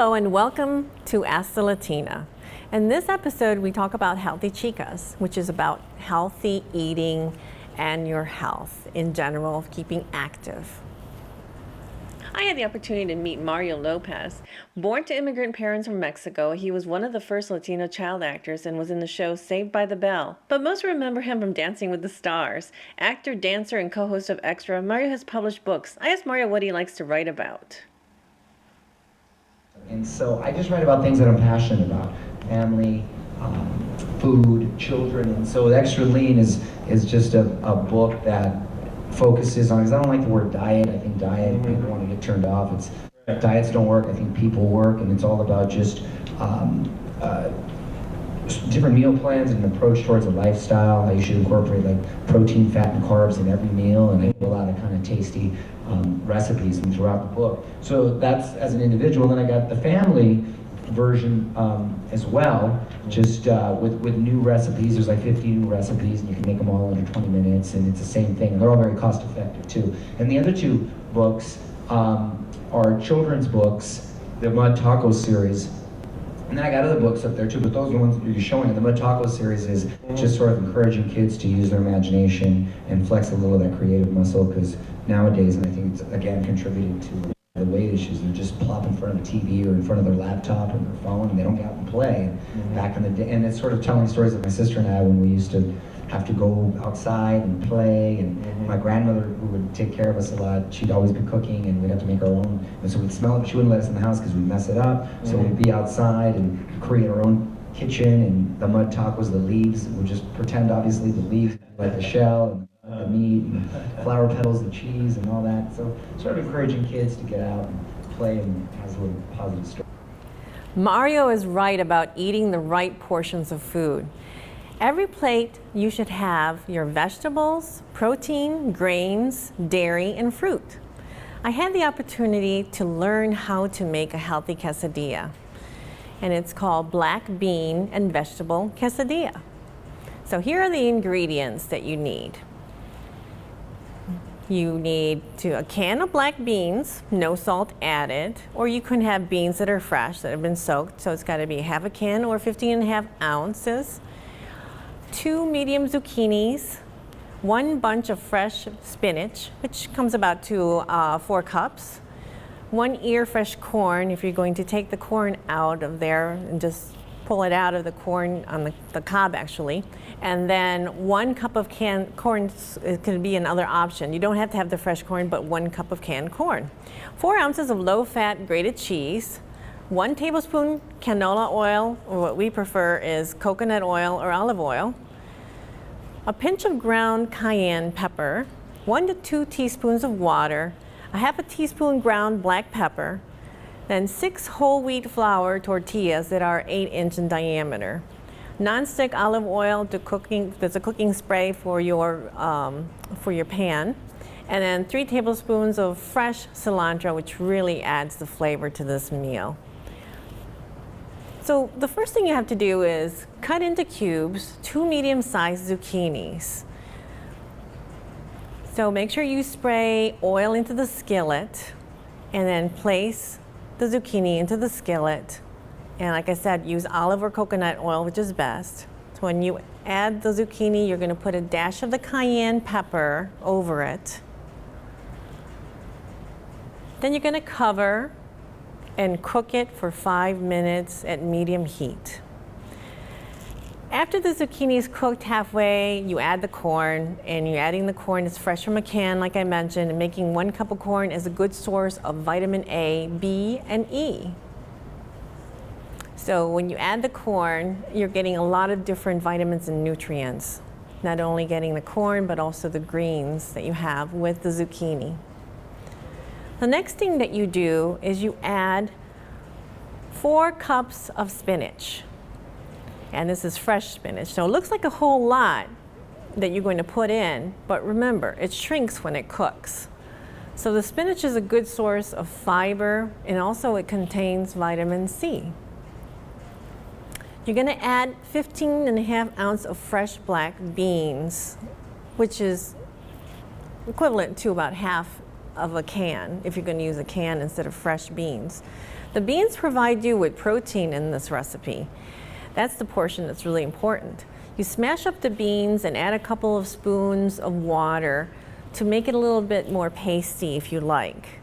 Hello and welcome to Ask the Latina. In this episode, we talk about healthy chicas, which is about healthy eating and your health in general, keeping active. I had the opportunity to meet Marios Lopez. Born to immigrant parents from Mexico, he was one of the first Latino child actors and was in the show Saved by the Bell. But most remember him from Dancing with the Stars. Actor, dancer, and co-host of Extra, Mario has published books. I asked Mario what he likes to write about. And so I just write about things that I'm passionate about. Family, food, children. And so Extra Lean is just a book that focuses on, because I don't like the word diet. I think people want to get turned off. Diets don't work. I think people work, and it's all about just different meal plans and an approach towards a lifestyle. How you should incorporate like protein, fat, and carbs in every meal, and I do a lot of kind of tasty recipes throughout the book. So that's as an individual. Then I got the family version as well, just with new recipes. There's like 50 new recipes, and you can make them all under 20 minutes, and it's the same thing. And they're all very cost effective too. And the other two books are children's books, the Mud Taco series. And then I got other books up there too, but those are the ones that you're showing. And the Mud Taco series is just sort of encouraging kids to use their imagination and flex a little of that creative muscle, because nowadays, and I think it's again contributing to the weight issues, they're just plop in front of a TV or in front of their laptop or their phone, and they don't get out and play. And back in the day, and it's sort of telling stories of my sister and I when we used to have to go outside and play, and my grandmother, who would take care of us a lot, she'd always be cooking, and we'd have to make our own, and so we'd smell it, but she wouldn't let us in the house because we'd mess it up, so we'd be outside and create our own kitchen. And the mud tacos, the leaves, we'd just pretend obviously the leaves like the shell, and the meat, and flower petals, the cheese, and all that. So sort of encouraging kids to get out and play, and has a little positive story. Mario is right about eating the right portions of food. Every plate you should have your vegetables, protein, grains, dairy, and fruit. I had the opportunity to learn how to make a healthy quesadilla, and it's called black bean and vegetable quesadilla. So here are the ingredients that you need. You need a can of black beans, no salt added, or you can have beans that are fresh, that have been soaked, so it's got to be half a can or 15.5 ounces. 2 medium zucchinis, 1 bunch of fresh spinach, which comes about to 4 cups, 1 ear fresh corn, if you're going to take the corn out of there and just pull it out of the corn on the cob actually, and then 1 cup of canned corn. It could be another option. You don't have to have the fresh corn, but 1 cup of canned corn. 4 ounces of low-fat grated cheese, 1 tablespoon canola oil, or what we prefer is coconut oil or olive oil, a pinch of ground cayenne pepper, 1 to 2 teaspoons of water, a half a teaspoon ground black pepper, then 6 whole wheat flour tortillas that are 8-inch in diameter, non-stick olive oil that's a cooking spray for your pan, and then 3 tablespoons of fresh cilantro, which really adds the flavor to this meal. So the first thing you have to do is cut into cubes 2 medium-sized zucchinis. So make sure you spray oil into the skillet and then place the zucchini into the skillet. And like I said, use olive or coconut oil, which is best. So when you add the zucchini, you're going to put a dash of the cayenne pepper over it. Then you're going to cover and cook it for 5 minutes at medium heat. After the zucchini is cooked halfway, you add the corn, and you're adding the corn that's fresh from a can, like I mentioned, and making 1 cup of corn is a good source of vitamin A, B, and E. So when you add the corn, you're getting a lot of different vitamins and nutrients, not only getting the corn, but also the greens that you have with the zucchini. The next thing that you do is you add 4 cups of spinach. And this is fresh spinach. So it looks like a whole lot that you're going to put in, but remember, it shrinks when it cooks. So the spinach is a good source of fiber, and also it contains vitamin C. You're going to add 15.5 ounces of fresh black beans, which is equivalent to about half of a can if you're going to use a can instead of fresh beans. The beans provide you with protein in this recipe. That's the portion that's really important. You smash up the beans and add a couple of spoons of water to make it a little bit more pasty if you like.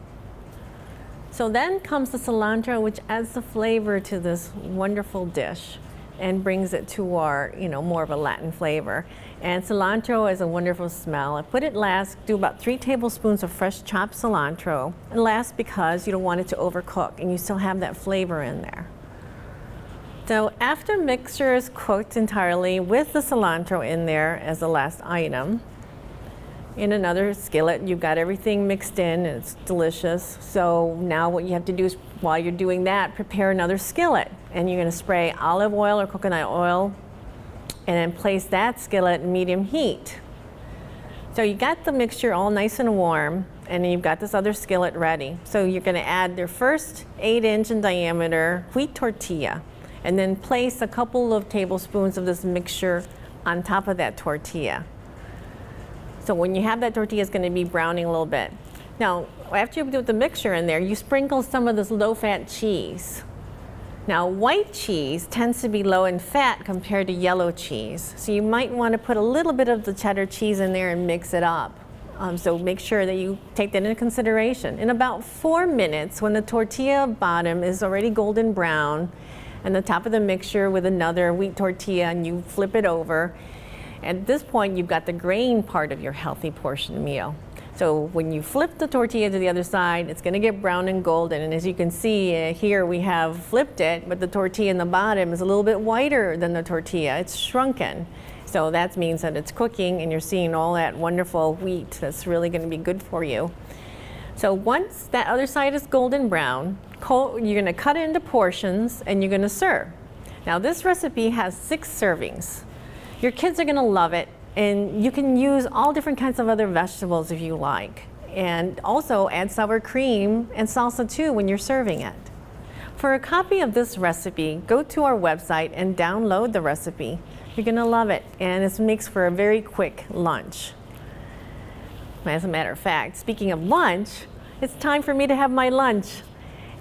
So then comes the cilantro, which adds the flavor to this wonderful dish and brings it to our, more of a Latin flavor. And cilantro is a wonderful smell. I put it last, do about 3 tablespoons of fresh chopped cilantro. And last because you don't want it to overcook and you still have that flavor in there. So after mixture is cooked entirely with the cilantro in there as the last item, in another skillet, you've got everything mixed in and it's delicious. So now what you have to do is, while you're doing that, prepare another skillet. And you're gonna spray olive oil or coconut oil and then place that skillet in medium heat. So you got the mixture all nice and warm and then you've got this other skillet ready. So you're gonna add your first 8-inch in diameter wheat tortilla and then place a couple of tablespoons of this mixture on top of that tortilla. So when you have that tortilla, it's going to be browning a little bit. Now, after you put the mixture in there, you sprinkle some of this low-fat cheese. Now, white cheese tends to be low in fat compared to yellow cheese. So you might want to put a little bit of the cheddar cheese in there and mix it up. So make sure that you take that into consideration. In about 4 minutes, when the tortilla bottom is already golden brown, and the top of the mixture with another wheat tortilla, and you flip it over, at this point, you've got the grain part of your healthy portion meal. So when you flip the tortilla to the other side, it's gonna get brown and golden. And as you can see here, we have flipped it, but the tortilla in the bottom is a little bit whiter than the tortilla. It's shrunken. So that means that it's cooking and you're seeing all that wonderful wheat that's really gonna be good for you. So once that other side is golden brown, you're gonna cut it into portions and you're gonna serve. Now this recipe has 6 servings. Your kids are gonna love it, and you can use all different kinds of other vegetables if you like. And also add sour cream and salsa too when you're serving it. For a copy of this recipe, go to our website and download the recipe. You're gonna love it, and it makes for a very quick lunch. As a matter of fact, speaking of lunch, it's time for me to have my lunch.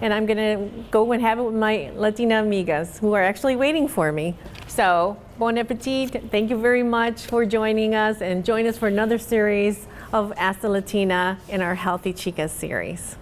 And I'm gonna go and have it with my Latina amigas who are actually waiting for me. So, bon appetit. Thank you very much for joining us, and join us for another series of Ask the Latina in our Healthy Chicas series.